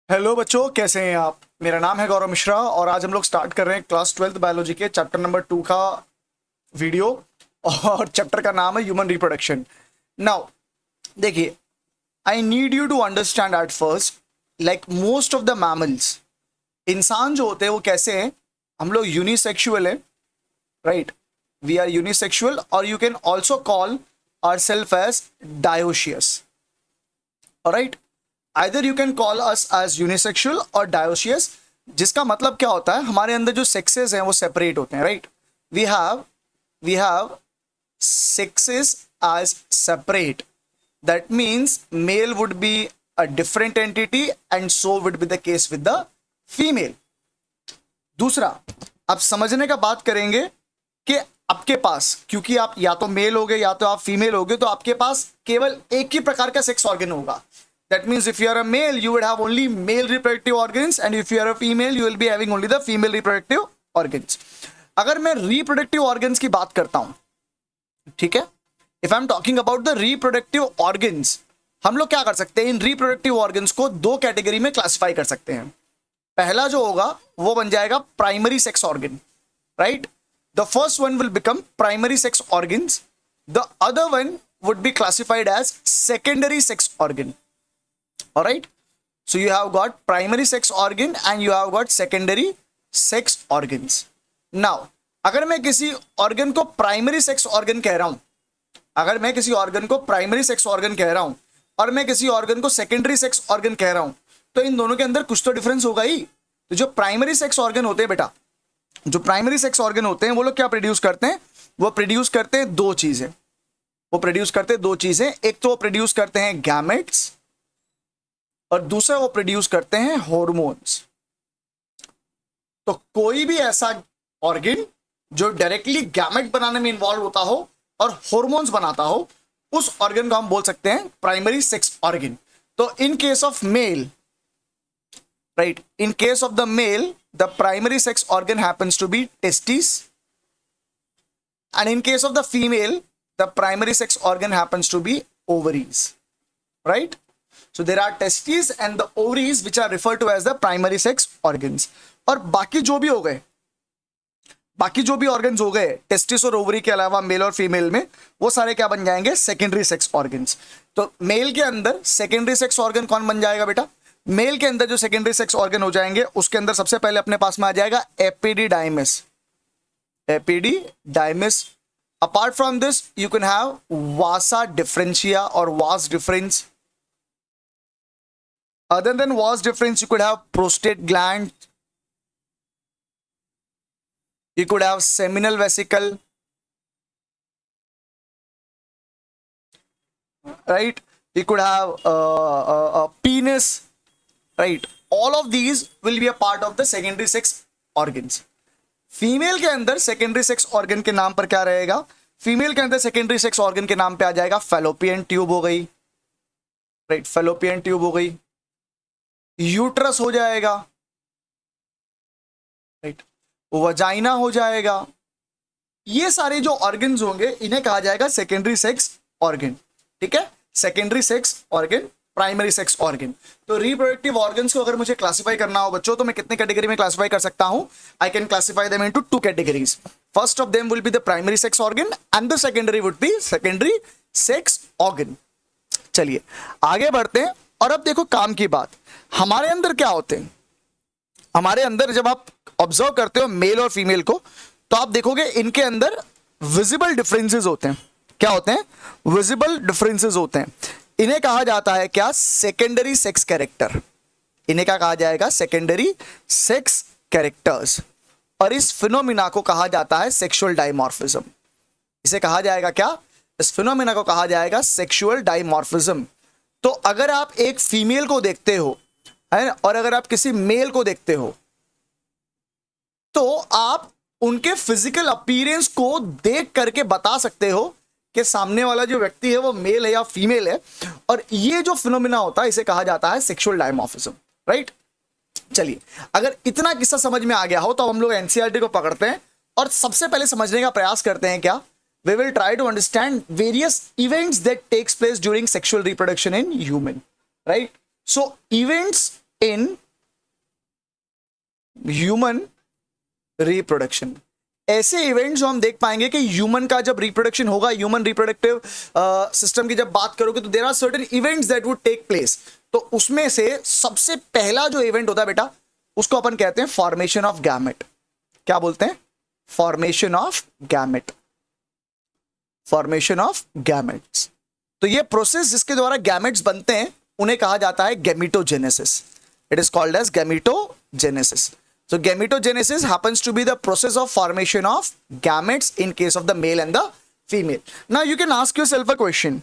Hello बच्चों, कैसे हैं आप। मेरा नाम है गौरव मिश्रा और आज हम लोग स्टार्ट कर रहे हैं क्लास 12th बायोलॉजी के चैप्टर नंबर 2 का वीडियो। और चैप्टर का नाम है ह्यूमन रिप्रोडक्शन। नाउ देखिए, I need you to understand at first, like most of the mammals, इंसान जो होते हैं वो कैसे हैं। हम लोग यूनिसेक्सुअल हैं, राइट। वी आर यूनिसेक्सुअल और you can also call our self as dioecious, right. Either you can call us as unisexual और dioecious, जिसका मतलब क्या होता है, हमारे अंदर जो सेक्सेस हैं वो सेपरेट होते हैं, right. We have sexes as separate. That means male would be a different entity and so would be the case with the female. दूसरा, अब समझने का बात करेंगे कि आपके पास, क्योंकि आप या तो मेल हो गए या तो आप फीमेल हो गए, तो आपके पास केवल एक ही प्रकार का सेक्स ऑर्गन होगा। That means if you are a male, you would have only male reproductive organs, and if you are a female, you will be having only the female reproductive organs. अगर मैं reproductive organs की बात करता हूं, ठीक है, if I'm talking about the reproductive organs, हम लोग क्या कर सकते हैं, इन reproductive organs को दो कैटेगरी में क्लासिफाई कर सकते हैं। पहला जो होगा वो बन जाएगा primary sex organ, right. The first one will become primary sex organs, the other one would be classified as secondary sex organ. Alright, so you have got primary sex organ and you have got secondary sex organs. Now, अगर मैं किसी organ को primary sex organ कह रहा हूं, अगर मैं किसी ऑर्गन को प्राइमरी सेक्स ऑर्गन कह रहा हूं और मैं किसी ऑर्गन को सेकेंडरी सेक्स ऑर्गन कह रहा हूं, तो इन दोनों के अंदर कुछ तो डिफरेंस होगा ही। तो जो प्राइमरी सेक्स ऑर्गन होते हैं बेटा, जो प्राइमरी सेक्स ऑर्गन होते हैं वो लोग क्या प्रोड्यूस करते हैं, वो प्रोड्यूस करते हैं दो चीजें। एक तो वो प्रोड्यूस करते हैं गैमेट्स और दूसरा वो प्रोड्यूस करते हैं हॉर्मोन्स। तो कोई भी ऐसा ऑर्गन जो डायरेक्टली गैमेट बनाने में इन्वॉल्व होता हो और हॉर्मोन्स बनाता हो, उस ऑर्गन को हम बोल सकते हैं प्राइमरी सेक्स ऑर्गन। तो in case of male, right, in case of the male the primary sex organ happens to be testis, and in case of the female the primary sex organ happens to be ovaries, right. So there are testes and the ovaries which are referred to as the primary sex organs. और बाकी जो भी organs हो गए testis और ovary के अलावा mail और फीमेल में, वो सारे क्या बन जाएंगे, सेकेंडरी सेक्स ऑर्गन्स। तो मेल के अंदर सेकेंडरी सेक्स ऑर्गन कौन बन जाएगा बेटा, मेल के अंदर जो सेकेंडरी सेक्स ऑर्गन हो जाएंगे उसके अंदर सबसे पहले अपने पास में आ जाएगा epididymis. Apart from this you can have vasa deferentia और vas deferens. Other than vas deferens, you could have prostate gland, you could have seminal vesicle, right? You could have a penis, right? All of these will be a part of the secondary sex organs. Female के अंदर secondary sex organ के नाम पर क्या रहेगा, female के अंदर secondary sex organ के नाम पे आ जाएगा फैलोपियन ट्यूब हो गई, राइट, फैलोपियन ट्यूब हो गई, यूट्रस हो जाएगा, राइट, वजाइना हो जाएगा। ये सारे जो ऑर्गन्स होंगे इन्हें कहा जाएगा सेकेंडरी सेक्स ऑर्गन, ठीक है। Secondary sex organ, primary sex organ. तो रिप्रोडक्टिव ऑर्गन्स को अगर मुझे क्लासिफाई करना हो बच्चों, तो मैं कितने कैटेगरी में क्लासिफाई कर सकता हूं, I can classify them into two categories. First of them will be the primary sex organ and the secondary would be secondary sex organ. चलिए आगे बढ़ते हैं। और अब देखो काम की बात, हमारे अंदर क्या होते हैं, हमारे अंदर जब आप ऑब्जर्व करते हो मेल और फीमेल को, तो आप देखोगे इनके अंदर विजिबल डिफरेंसेस होते हैं। क्या होते हैं, विजिबल डिफरेंसेस होते हैं। इन्हें कहा जाता है क्या, सेकेंडरी सेक्स कैरेक्टर। इन्हें क्या कहा जाएगा, सेकेंडरी सेक्स कैरेक्टर्स। और इस फिनोमिना को कहा जाता है सेक्सुअल डायमॉर्फिज्म। इसे कहा जाएगा क्या, इस फिनोमिना को कहा जाएगा सेक्सुअल डायमॉर्फिज्म। तो अगर आप एक फीमेल को देखते हो है और अगर आप किसी मेल को देखते हो, तो आप उनके फिजिकल अपीयरेंस को देख करके बता सकते हो कि सामने वाला जो व्यक्ति है वो मेल है या फीमेल है। और ये जो फिनोमिना होता है इसे कहा जाता है सेक्सुअल डायमॉर्फिज्म, राइट। चलिए, अगर इतना किस्सा समझ में आ गया हो तो हम लोग एनसीईआरटी को पकड़ते हैं और सबसे पहले समझने का प्रयास करते हैं क्या, we will try to understand various events that takes place during sexual reproduction in human, right? So events in human reproduction. ऐसे इवेंट्स जो हम देख पाएंगे कि ह्यूमन का जब रिप्रोडक्शन होगा, ह्यूमन रिप्रोडक्टिव सिस्टम की जब बात करोगे तो there are certain events that would take place. तो उसमें से सबसे पहला जो इवेंट होता है बेटा, उसको अपन कहते हैं फॉर्मेशन ऑफ गैमेट। क्या बोलते हैं? Formation of gamete. Formation of gametes. तो ये प्रोसेस जिसके द्वारा गैमेट्स बनते हैं उन्हें कहा जाता है gametogenesis. It is called as gametogenesis. So gametogenesis happens to be the process of formation of gametes in case of the male and the female. Now you can ask yourself a question.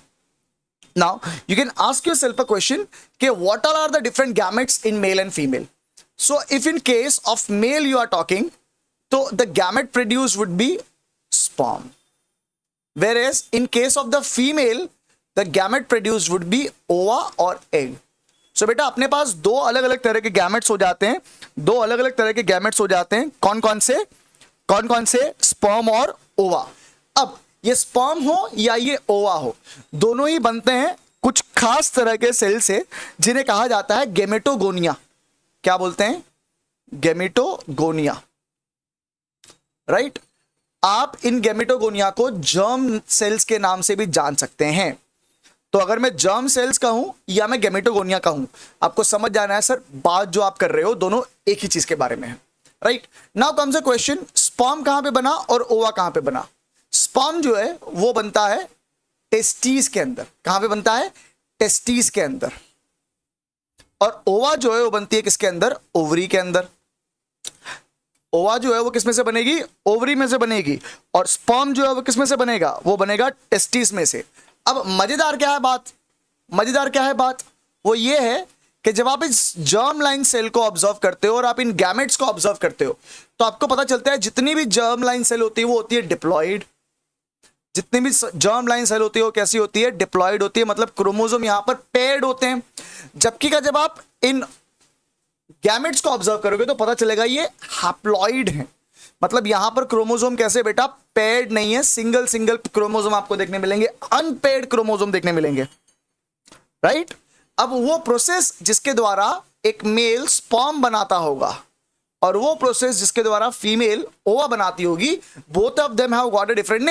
Okay, what all are the different gametes in male and female? So if in case of male you are talking, so the gamete produced would be sperm. Whereas in case of the female, the gamete produced would be ova or egg. सो बेटा अपने पास दो अलग अलग तरह के gametes हो जाते हैं, दो अलग अलग तरह के गैमेट्स हो जाते हैं। कौन कौन से? स्पर्म और ओवा। अब ये स्पर्म हो या ये ओवा हो, दोनों ही बनते हैं कुछ खास तरह के सेल से जिन्हें कहा जाता है गेमेटोगोनिया। क्या बोलते हैं? गेमेटोगोनिया, राइट। आप इन गेमेटोगोनिया को जर्म सेल्स के नाम से भी जान सकते हैं। तो अगर मैं जर्म सेल्स कहूं या मैं गेमेटोगोनिया कहूं, आपको समझ जाना है सर बात जो आप कर रहे हो दोनों एक ही चीज के बारे में है, right. Now comes a question, sperm कहां पे बना और ओवा कहां पे बना? स्पर्म जो है वो बनता है टेस्टिस के अंदर। कहां पे बनता है? टेस्टिस के अंदर। और ओवा जो है वो बनती है किसके अंदर? ओवरी के अंदर। ओवा जो है वो किस में से बनेगी? ओवरी में से बनेगी। और स्पर्म जो है वो किस में से बनेगा? वो बनेगा टेस्टिस में से। अब मजेदार क्या है बात? वो ये है कि जब आप इस जर्म लाइन सेल को ऑब्जर्व करते हो और आप इन गैमेट्स को ऑब्जर्व करते हो तो आपको पता चलता है जितनी भी जर्म लाइन सेल होती है वो होती है डिप्लॉइड। जितनी भी जर्म लाइन सेल होती है वो कैसी होती है? डिप्लॉइड होती है। मतलब क्रोमोसोम यहां पर पेयर्ड होते हैं। जबकि का जब आप इन गैमेट्स को ऑब्जर्व करोगे तो पता चलेगा ये हैप्लॉइड है। मतलब यहां पर क्रोमोसोम कैसे बेटा? पेयर्ड नहीं है, सिंगल क्रोमोसोम आपको देखने मिलेंगे, अनपेयर्ड क्रोमोसोम देखने मिलेंगे, राइट। अब वो प्रोसेस जिसके द्वारा एक मेल स्पर्म बनाता होगा और वो प्रोसेस जिसके द्वारा फीमेल ओवा बनाती होगी, both of them have got a different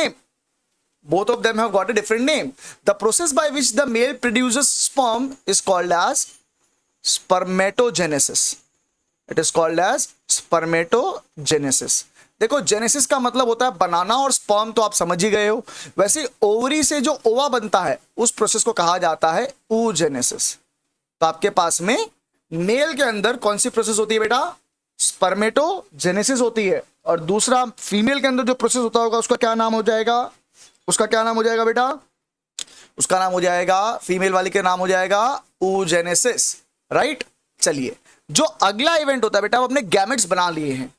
name. The process by which the male produces sperm is called as spermatogenesis. It is called as spermatogenesis. देखो जेनेसिस का मतलब होता है बनाना और स्पर्म तो आप समझ ही गए हो। वैसे ओवरी से जो ओवा बनता है उस प्रोसेस को कहा जाता है oogenesis। तो आपके पास में मेल के अंदर कौन सी प्रोसेस होती है बेटा? स्पर्मेटोजेनेसिस होती है। और दूसरा फीमेल के अंदर जो प्रोसेस होता होगा उसका क्या नाम हो जाएगा? बेटा? उसका नाम हो जाएगा, फीमेल वाली के नाम हो जाएगा oogenesis, राइट। चलिए, जो अगला इवेंट होता है बेटा, वो अपने गैमेट्स बना लिए हैं,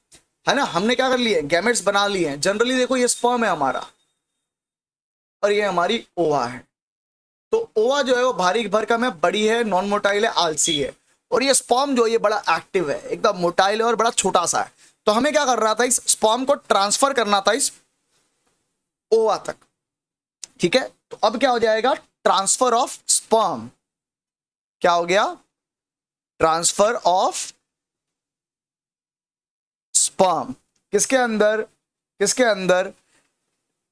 है ना। हमने क्या कर लिए? गैमेट्स बना लिए हैं। जनरली देखो ये स्पर्म है हमारा और ये हमारी ओवा है। तो ओवा जो है वो भारी भरकम है, बड़ी है, नॉन मोटाइल है, आलसी है। और ये स्पर्म जो है ये बड़ा एक्टिव है, एकदम मोटाइल है और बड़ा छोटा सा है। तो हमें क्या कर रहा था? इस स्पर्म को ट्रांसफर करना था इस ओवा तक, ठीक है। तो अब क्या हो जाएगा? Transfer of sperm. क्या हो गया? ट्रांसफर ऑफ स्पर्म किसके अंदर?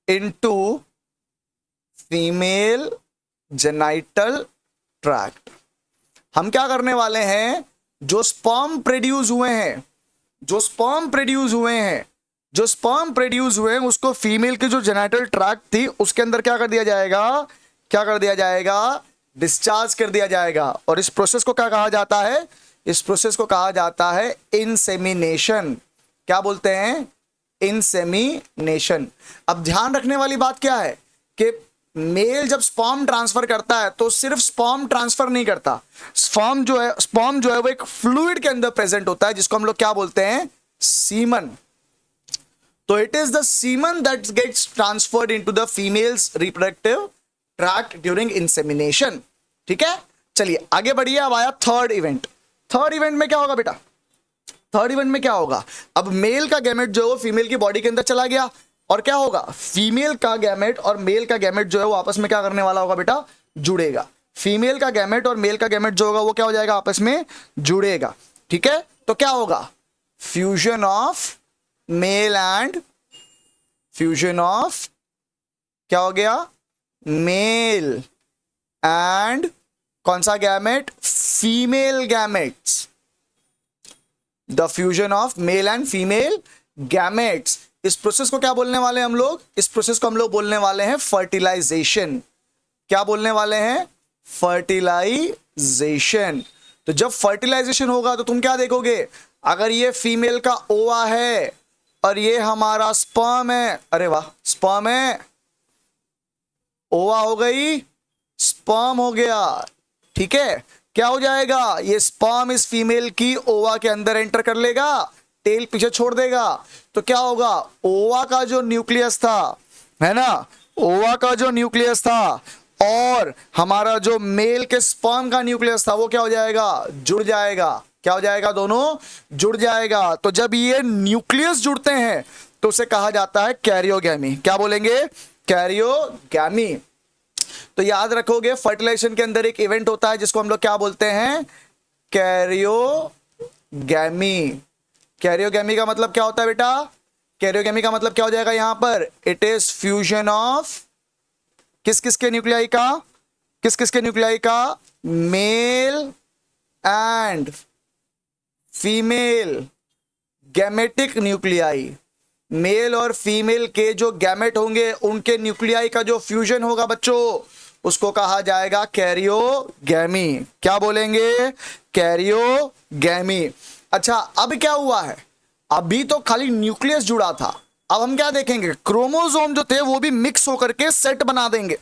Into female genital tract. हम क्या करने वाले हैं? जो स्पर्म प्रोड्यूस हुए हैं उसको फीमेल के जो जेनाइटल ट्रैक्ट थी उसके अंदर क्या कर दिया जाएगा? डिस्चार्ज कर दिया जाएगा। और इस प्रोसेस को क्या कहा जाता है? इस प्रोसेस को कहा जाता है इंसेमिनेशन। क्या बोलते हैं? इंसेमिनेशन। अब ध्यान रखने वाली बात क्या है कि मेल जब स्पर्म ट्रांसफर करता है तो सिर्फ स्पर्म ट्रांसफर नहीं करता। स्पर्म जो है वो एक फ्लूइड के अंदर प्रेजेंट होता है जिसको हम लोग क्या बोलते हैं? सीमन। तो it is the semen that gets transferred into the female's reproductive tract during insemination, ठीक है। चलिए आगे बढ़िए। अब आया थर्ड इवेंट में क्या होगा बेटा? थर्ड इवेंट में क्या होगा? अब मेल का गैमेट जो है वो फीमेल की बॉडी के अंदर चला गया और क्या होगा? फीमेल का गैमेट और मेल का गैमेट जो है वो आपस में क्या करने वाला होगा बेटा? जुड़ेगा। फीमेल का गैमेट और मेल का गैमेट जो होगा वो क्या हो जाएगा, आपस में जुड़ेगा। ठीक है, तो क्या होगा, fusion of male and fusion of क्या हो गया, मेल एंड कौन सा gamete, female gametes. The fusion of male and female gametes. इस प्रोसेस को क्या बोलने वाले हैं हम लोग, इस प्रोसेस को हम लोग बोलने वाले हैं फर्टिलाइजेशन। क्या बोलने वाले हैं, फर्टिलाइजेशन। तो जब फर्टिलाइजेशन होगा तो तुम क्या देखोगे, अगर ये फीमेल का ओवा है और ये हमारा स्पर्म है, अरे वाह स्पर्म है, ओवा हो गई, स्पर्म हो गया। ठीक है, क्या हो जाएगा, ये स्पर्म इस फीमेल की ओवा के अंदर एंटर कर लेगा, टेल पीछे छोड़ देगा, तो क्या होगा, ओवा का जो न्यूक्लियस था, है ना, ओवा का जो न्यूक्लियस था और हमारा जो मेल के स्पर्म का न्यूक्लियस था वो क्या हो जाएगा, जुड़ जाएगा। क्या हो जाएगा, दोनों जुड़ जाएगा। तो जब ये न्यूक्लियस जुड़ते हैं तो उसे कहा जाता है कैरियोगैमी। क्या बोलेंगे, कैरियोगैमी। तो याद रखोगे फर्टिलाइजेशन के अंदर एक इवेंट होता है जिसको हम लोग क्या बोलते हैं, कैरियोगैमी। कैरियोगैमी का मतलब क्या होता है बेटा, कैरियोगैमी का मतलब क्या हो जाएगा यहां पर, इट इज फ्यूजन ऑफ किस किस के न्यूक्लियाई का, किस किस के न्यूक्लियाई का, male and female gametic nuclei. Male और फीमेल के जो गैमेट होंगे उनके न्यूक्लियाई का जो फ्यूजन होगा बच्चों, उसको कहा जाएगा कैरियोगैमी। क्या बोलेंगे, कैरियोगैमी। अच्छा अब क्या हुआ है, अभी तो खाली न्यूक्लियस जुड़ा था, अब हम क्या देखेंगे, क्रोमोसोम जो थे वो भी मिक्स होकर के सेट बना देंगे।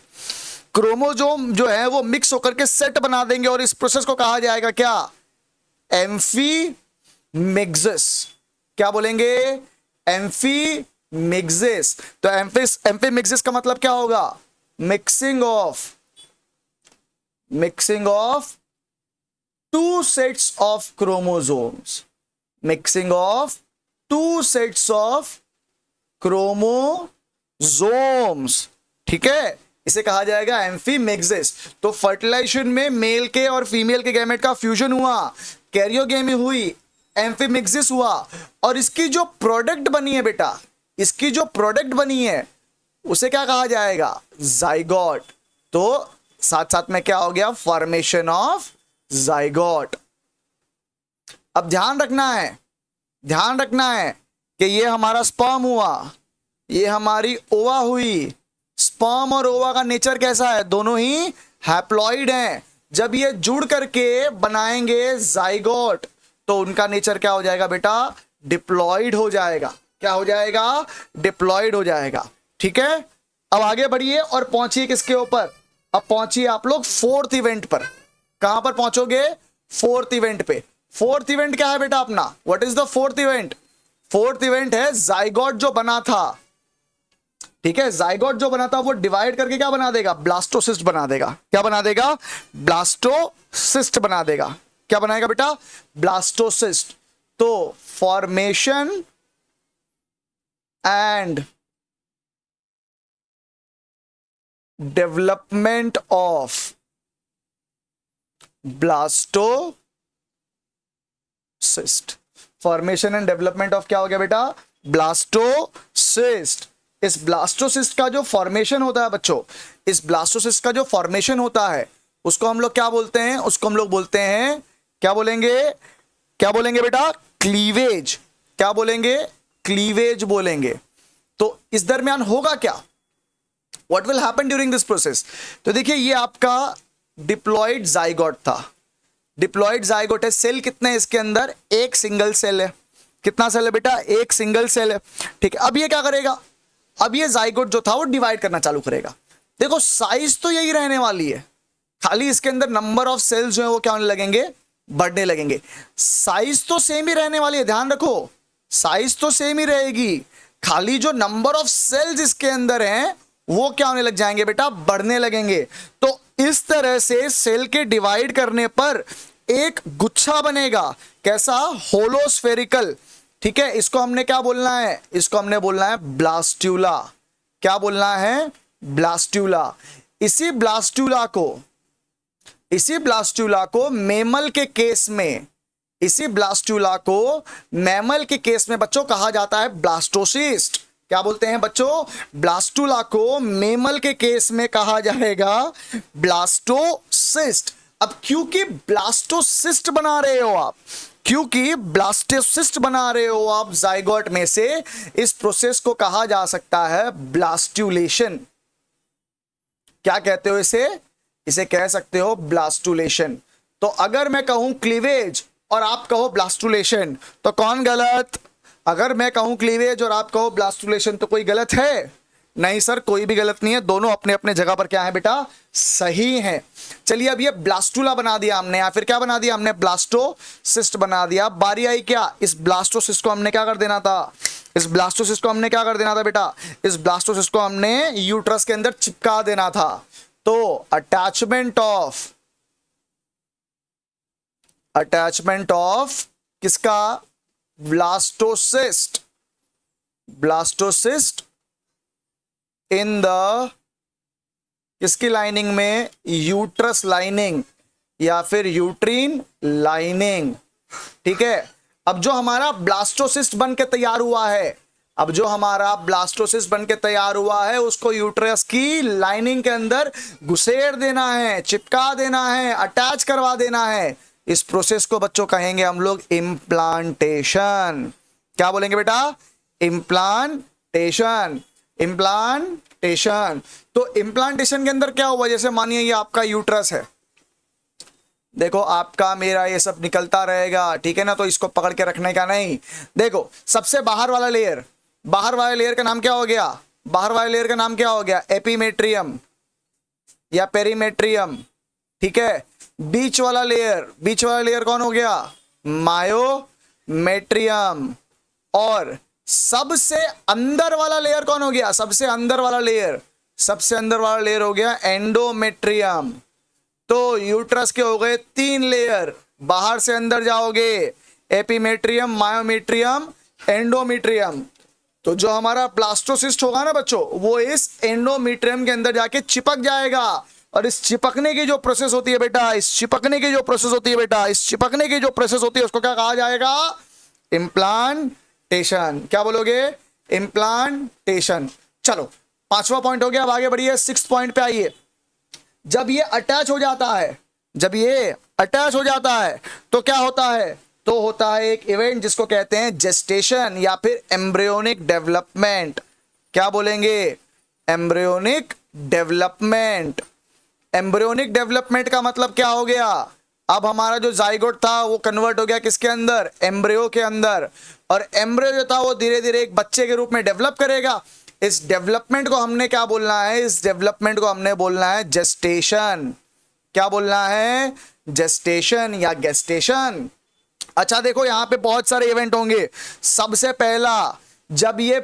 क्रोमोसोम जो है वो मिक्स होकर के सेट बना देंगे और इस प्रोसेस को कहा जाएगा क्या, एम्फीमेक्सिस। क्या बोलेंगे, एम्फीमेक्सिस। तो एम्फीमेक्सिस का मतलब क्या होगा, mixing of two sets of chromosomes, mixing of two sets of chromosomes. ठीक है, इसे कहा जाएगा एम्फीमेक्सिस। तो फर्टिलाइजेशन में मेल के और फीमेल के गैमेट का फ्यूजन हुआ, कैरियोगैमी हुई, एम्फीमेक्सिस हुआ, और इसकी जो प्रोडक्ट बनी है बेटा, इसकी जो प्रोडक्ट बनी है उसे क्या कहा जाएगा, जाइगोट। तो साथ साथ में क्या हो गया, फॉर्मेशन ऑफ जाइगोट। अब ध्यान रखना है कि ये हमारा स्पर्म हुआ, ये हमारी ओवा हुई। स्पर्म और ओवा का नेचर कैसा है, दोनों ही हैप्लॉइड हैं। जब ये जुड़ करके बनाएंगे जाइगोट तो उनका नेचर क्या हो जाएगा बेटा, डिप्लॉइड हो जाएगा। क्या हो जाएगा, डिप्लॉइड हो जाएगा। ठीक है, अब आगे बढ़िए और पहुंचिए किसके ऊपर, अब पहुंचिए आप लोग फोर्थ इवेंट पर। कहां पर पहुंचोगे, फोर्थ इवेंट पे। फोर्थ इवेंट क्या है बेटा अपना, what is the fourth event, fourth event है जाइगोट जो बना था। ठीक है, जाइगोट जो बना था वो डिवाइड करके क्या बना देगा, ब्लास्टोसिस्ट बना देगा। क्या बना देगा, ब्लास्टोसिस्ट बना देगा। क्या बनाएगा बेटा, ब्लास्टोसिस्ट। तो formation and development of blastocyst, formation and development of क्या हो गया बेटा, ब्लास्टोसिस्ट। इस ब्लास्टोसिस्ट का जो फॉर्मेशन होता है बच्चों, इस ब्लास्टोसिस्ट का जो फॉर्मेशन होता है उसको हम लोग क्या बोलते हैं, उसको हम लोग बोलते हैं, क्या बोलेंगे, क्या बोलेंगे बेटा, क्लीवेज। क्या बोलेंगे, क्लीवेज बोलेंगे। तो इस दरमियान होगा क्या, what will happen during this process. तो देखिए ये आपका डिप्लॉइड जाइगोट था, डिप्लॉइड जाइगोट है। सेल कितने हैं इसके अंदर, एक सिंगल सेल है। कितना सेल है बेटा, एक सिंगल सेल है। ठीक है, अब ये क्या करेगा, अब ये जाइगोट जो था वो डिवाइड करना चालू करेगा। देखो साइज तो यही रहने वाली है, खाली इसके अंदर नंबर ऑफ सेल्स जो है वो क्या होने लगेंगे, बढ़ने लगेंगे। साइज तो सेम ही रहने वाली है, ध्यान रखो साइज तो सेम ही रहेगी, खाली जो नंबर ऑफ सेल्स इसके अंदर हैं वो क्या होने लग जाएंगे बेटा, बढ़ने लगेंगे। तो इस तरह से सेल के डिवाइड करने पर एक गुच्छा बनेगा, कैसा, होलोस्फेरिकल। ठीक है, इसको हमने क्या बोलना है, इसको हमने बोलना है ब्लास्ट्यूला। क्या बोलना है, ब्लास्ट्यूला। इसी ब्लास्ट्यूला को इसी ब्लास्टूला को मेमल के केस में, इसी ब्लास्टूला को मैमल के केस में बच्चों कहा जाता है ब्लास्टोसिस्ट। क्या बोलते हैं बच्चों? ब्लास्टूला को मेमल के केस में कहा जाएगा ब्लास्टोसिस्ट। अब क्योंकि ब्लास्टोसिस्ट बना रहे हो आप, क्योंकि ब्लास्टोसिस्ट बना रहे हो आप जाइगोट में से, इस प्रोसेस को कहा जा सकता है ब्लास्टुलेशन। क्या कहते हो इसे? इसे कह सकते हो ब्लास्टुलेशन। तो अगर मैं कहूं क्लीवेज और आप कहो ब्लास्टुलेशन तो कौन गलत? अगर मैं कहूं क्लीवेज और आप कहो ब्लास्टुलेशन तो कोई गलत है? नहीं सर, कोई भी गलत नहीं है, दोनों अपने अपने जगह पर क्या है बेटा? सही है। चलिए अब ये ब्लास्टूला बना दिया हमने, या फिर क्या बना दिया हमने? ब्लास्टोसिस्ट बना दिया। बारी आई क्या? इस ब्लास्टोसिस्ट को हमने क्या कर देना था? इस ब्लास्टोसिस्ट को हमने क्या कर देना था बेटा? इस ब्लास्टोसिस्ट को हमने यूट्रस के अंदर चिपका देना था। तो अटैचमेंट ऑफ किसका? ब्लास्टोसिस्ट इन द किसकी लाइनिंग में? यूट्रस लाइनिंग या फिर यूट्रीन लाइनिंग। ठीक है। अब जो हमारा ब्लास्टोसिस्ट बन के तैयार हुआ है, अब जो हमारा ब्लास्टोसिस्ट बन के तैयार हुआ है उसको यूट्रस की लाइनिंग के अंदर घुसेड़ देना है, चिपका देना है, अटैच करवा देना है। इस प्रोसेस को बच्चों कहेंगे हम लोग इम्प्लांटेशन। क्या बोलेंगे बेटा? इम्प्लांटेशन। तो इम्प्लांटेशन के अंदर क्या हुआ? जैसे मानिए ये आपका यूट्रस है, देखो आपका मेरा ये सब निकलता रहेगा, ठीक है ना? तो इसको पकड़ के रखने का नहीं। देखो सबसे बाहर वाला लेयर का नाम क्या हो गया? बाहर वाले लेयर का नाम क्या हो गया? एपिमेट्रियम या पेरीमेट्रियम। ठीक है। बीच वाला लेयर कौन हो गया? मायोमेट्रियम। और सबसे अंदर वाला लेयर कौन हो गया? सबसे अंदर वाला लेयर हो गया एंडोमेट्रियम। तो यूट्रस के हो गए 3 लेयर, बाहर से अंदर जाओगे एपिमेट्रियम, मायोमेट्रियम, एंडोमेट्रियम। तो जो हमारा ब्लास्टोसिस्ट होगा ना बच्चों, वो इस एंडोमेट्रियम के अंदर जाके चिपक जाएगा। और इस चिपकने की जो प्रोसेस होती है बेटा, इस चिपकने की जो प्रोसेस होती है उसको क्या कहा जाएगा? इम्प्लांटेशन। क्या बोलोगे? इम्प्लांटेशन। चलो 5वां पॉइंट हो गया। अब आगे बढ़िए 6th पॉइंट पे आइए। जब ये अटैच हो जाता है तो क्या होता है? तो होता है एक इवेंट जिसको कहते हैं जेस्टेशन या फिर एम्ब्रियोनिक डेवलपमेंट। क्या बोलेंगे? Embryonic development. एम्ब्रियोनिक डेवलपमेंट का मतलब क्या हो गया? अब हमारा जो जाइगोट था वो कन्वर्ट हो गया किसके अंदर? एम्ब्रियो के अंदर। और एम्ब्रियो जो था वो धीरे धीरे एक बच्चे के रूप में डेवलप करेगा। इस डेवलपमेंट को हमने क्या बोलना है? इस डेवलपमेंट को हमने बोलना है जेस्टेशन। क्या बोलना है? जेस्टेशन या गेस्टेशन। अच्छा देखो यहां पे बहुत सारे इवेंट होंगे। सबसे पहला जब ये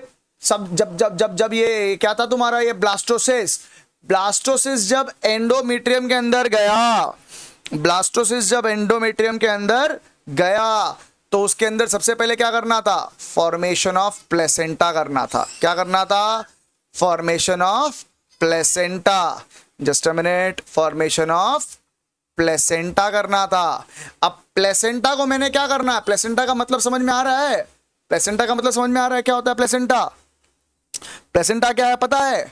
क्या था तुम्हारा? ये ब्लास्टोसिस जब एंडोमेट्रियम के अंदर गया तो उसके अंदर सबसे पहले क्या करना था? फॉर्मेशन ऑफ प्लेसेंटा करना था। क्या करना था? Formation of placenta. Just a minute, formation of placenta करना था। अब प्लेसेंटा को मैंने क्या करना है? प्लेसेंटा का मतलब समझ में आ रहा है? क्या होता है प्लेसेंटा? प्लेसेंटा क्या है पता है?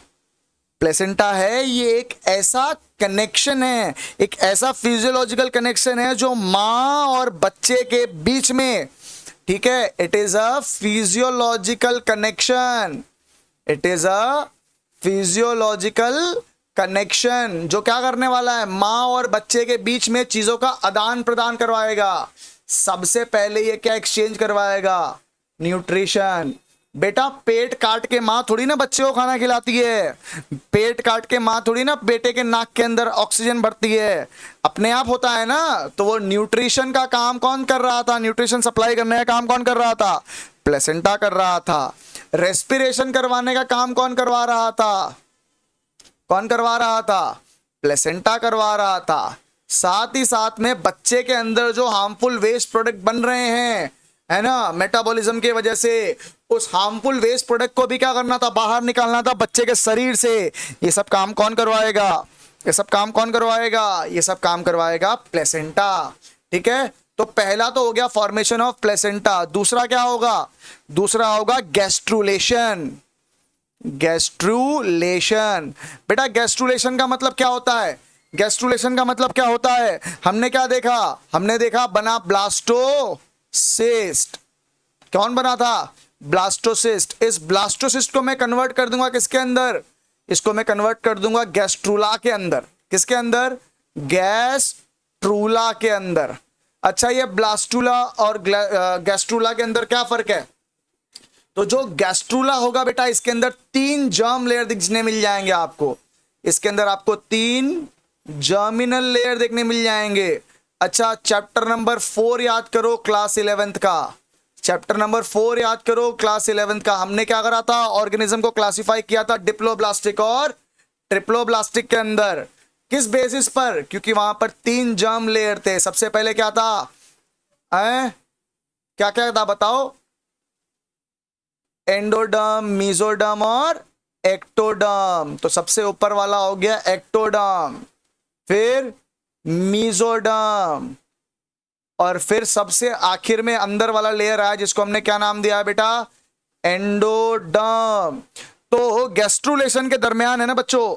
प्लेसेंटा है ये एक ऐसा कनेक्शन है, एक ऐसा फिजियोलॉजिकल कनेक्शन है जो मां और बच्चे के बीच में, ठीक है, it is a physiological connection जो क्या करने वाला है? मां और बच्चे के बीच में चीजों का आदान प्रदान करवाएगा। सबसे पहले ये क्या एक्सचेंज करवाएगा? न्यूट्रिशन। बेटा पेट काट के मां थोड़ी ना बच्चे को खाना खिलाती है, पेट काट के मां थोड़ी ना बेटे के नाक के अंदर ऑक्सीजन भरती है, अपने आप होता है ना। तो वो न्यूट्रिशन का काम कौन कर रहा था? न्यूट्रिशन सप्लाई करने का काम कौन कर रहा था? प्लेसेंटा कर रहा था। रेस्पिरेशन करवाने का काम कौन करवा रहा था? प्लेसेंटा करवा रहा था। साथ ही साथ में बच्चे के अंदर जो हार्मफुल वेस्ट प्रोडक्ट बन रहे हैं, है ना, मेटाबॉलिज्म की वजह से, उस हार्मफुल वेस्ट प्रोडक्ट को भी क्या करना था? बाहर निकालना था बच्चे के शरीर से। ये सब काम कौन करवाएगा? ये सब काम कौन करवाएगा? ये सब काम करवाएगा प्लेसेंटा। ठीक है, तो पहला तो हो गया फॉर्मेशन ऑफ प्लेसेंटा। दूसरा क्या होगा? दूसरा होगा गैस्ट्रुलेशन। गैस्ट्रुलेशन, बेटा गैस्ट्रुलेशन का मतलब क्या होता है? गैस्ट्रुलेशन का मतलब क्या होता है? हमने क्या देखा? हमने देखा बना ब्लास्टोसिस्ट। कौन बना था? ब्लास्टोसिस्ट। इस ब्लास्टोसिस्ट को मैं कन्वर्ट कर दूंगा किसके अंदर? इसको मैं कन्वर्ट कर दूंगा गैस्ट्रूला के अंदर। किसके अंदर? गैस्ट्रूला के अंदर। अच्छा, ये ब्लास्टूला और गैस्ट्रूला के अंदर क्या फर्क है? तो जो गैस्ट्रूला होगा बेटा, इसके अंदर 3 जर्म लेयर दिखने मिल जाएंगे आपको। इसके अंदर आपको 3 जर्मिनल लेयर देखने मिल जाएंगे। अच्छा, चैप्टर नंबर 4 याद करो क्लास 11th का। चैप्टर नंबर 4 याद करो क्लास 11th का। हमने क्या करा था? ऑर्गेनिज्म को क्लासिफाई किया था डिप्लोब्लास्टिक और ट्रिप्लोब्लास्टिक के अंदर। किस बेसिस पर? क्योंकि वहां पर 3 जर्म लेयर थे। सबसे पहले क्या था? क्या क्या था बताओ? एंडोडर्म, मीजोडर्म और एक्टोडर्म। तो सबसे ऊपर वाला हो गया एक्टोडर्म, फिर मीजोडर्म, और फिर सबसे आखिर में अंदर वाला लेयर आया जिसको हमने क्या नाम दिया है बेटा? एंडोडर्म। तो गैस्ट्रुलेशन के दरमियान है ना बच्चों,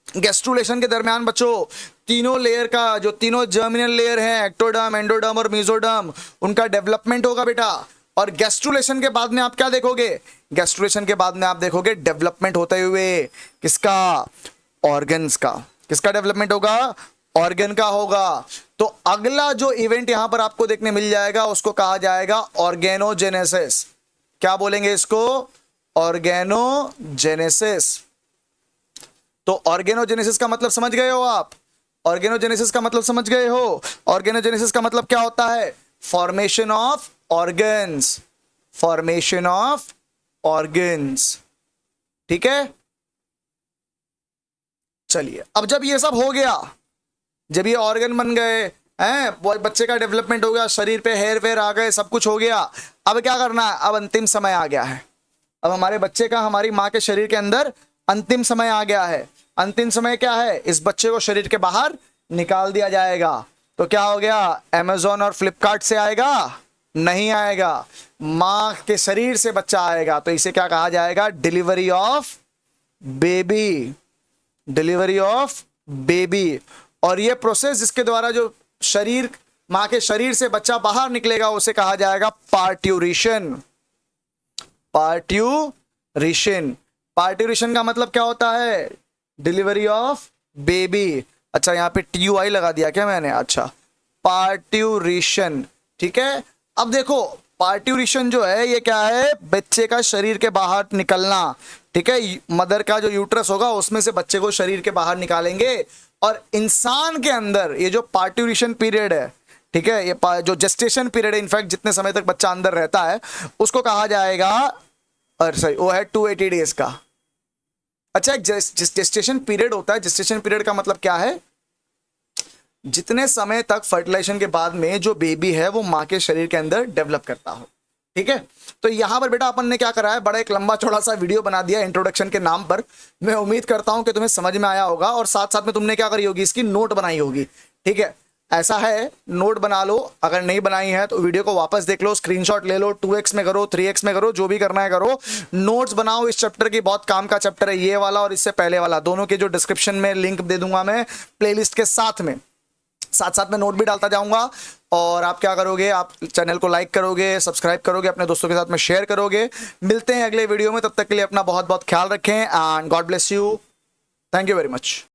गैस्ट्रुलेशन के दरमियान बच्चों तीनों लेयर का, जो तीनों जर्मिनल लेयर हैं, एक्टोडर्म, एंडोडर्म और मीजोडर्म, उनका डेवलपमेंट होगा बेटा। और गैस्ट्रुलेशन के बाद में आप क्या देखोगे? गैस्ट्रुलेशन के बाद में आप देखोगे डेवलपमेंट होते हुए किसका? ऑर्गन्स का। किसका डेवलपमेंट होगा? ऑर्गन का होगा। तो अगला जो इवेंट यहां पर आपको देखने मिल जाएगा उसको कहा जाएगा ऑर्गेनोजेनेसिस। क्या बोलेंगे इसको? ऑर्गेनोजेनेसिस। तो ऑर्गेनोजेनेसिस का मतलब समझ गए हो आप? ऑर्गेनोजेनेसिस का मतलब समझ गए हो? ऑर्गेनोजेनेसिस का मतलब क्या होता है? Formation of organs. Formation of organs. ठीक है, चलिए अब जब ये सब हो गया, जब ये ऑर्गन बन गए हैं, बच्चे का डेवलपमेंट हो गया, शरीर पे हेयर वेयर आ गए, सब कुछ हो गया, अब क्या करना है? अब अंतिम समय आ गया है। अब हमारे बच्चे का हमारी माँ के शरीर के अंदर अंतिम समय आ गया है। अंतिम समय क्या है? इस बच्चे को शरीर के बाहर निकाल दिया जाएगा। तो क्या हो गया? अमेज़न और फ्लिपकार्ट से आएगा? नहीं आएगा, माँ के शरीर से बच्चा आएगा। तो इसे क्या कहा जाएगा? Delivery of baby. Delivery of baby. और ये प्रोसेस जिसके द्वारा जो शरीर, माँ के शरीर से बच्चा बाहर निकलेगा, उसे कहा जाएगा पार्ट्यूरेशन। पार्ट्यूरेशन। पार्ट्यूरेशन का मतलब क्या होता है? Delivery of baby. अच्छा, यहां पे TUI लगा दिया क्या मैंने? अच्छा, पार्ट्यूरेशन। ठीक है, अब देखो पार्ट्यूरेशन जो है ये क्या है? बच्चे का शरीर के बाहर निकलना। ठीक है, मदर का जो यूट्रस होगा उसमें से बच्चे को शरीर के बाहर निकालेंगे। और इंसान के अंदर ये जो पार्ट्यूरेशन पीरियड है, ठीक है, ये जो जेस्टेशन पीरियड है, इनफैक्ट जितने समय तक बच्चा अंदर रहता है उसको कहा जाएगा, और सही वो है 280 डेज का। अच्छा, एक जेस्टेशन पीरियड होता है। जेस्टेशन पीरियड का मतलब क्या है? जितने समय तक फर्टिलाइजेशन के बाद में जो बेबी है वो माँ के शरीर के अंदर डेवलप करता हो। ठीक है, तो यहां पर बेटा अपन ने क्या करा है? बड़ा एक लंबा चौड़ा सा वीडियो बना दिया इंट्रोडक्शन के नाम पर। मैं उम्मीद करता हूं कि तुम्हें समझ में आया होगा, और साथ साथ में तुमने क्या करी होगी? इसकी नोट बनाई होगी। ठीक है, ऐसा है, नोट बना लो। अगर नहीं बनाई है तो वीडियो को वापस देख लो, स्क्रीनशॉट ले लो, 2x में करो, 3x में करो, जो भी करना है करो। नोट्स बनाओ इस चैप्टर की, बहुत काम का चैप्टर है ये वाला और इससे पहले वाला, दोनों के जो डिस्क्रिप्शन में लिंक दे दूंगा मैं प्लेलिस्ट के साथ में। साथ साथ में नोट भी डालता जाऊंगा। और आप क्या करोगे? आप चैनल को लाइक करोगे, सब्सक्राइब करोगे, अपने दोस्तों के साथ में शेयर करोगे। मिलते हैं अगले वीडियो में, तब तक के लिए अपना बहुत बहुत ख्याल रखें and God bless you. Thank you very much.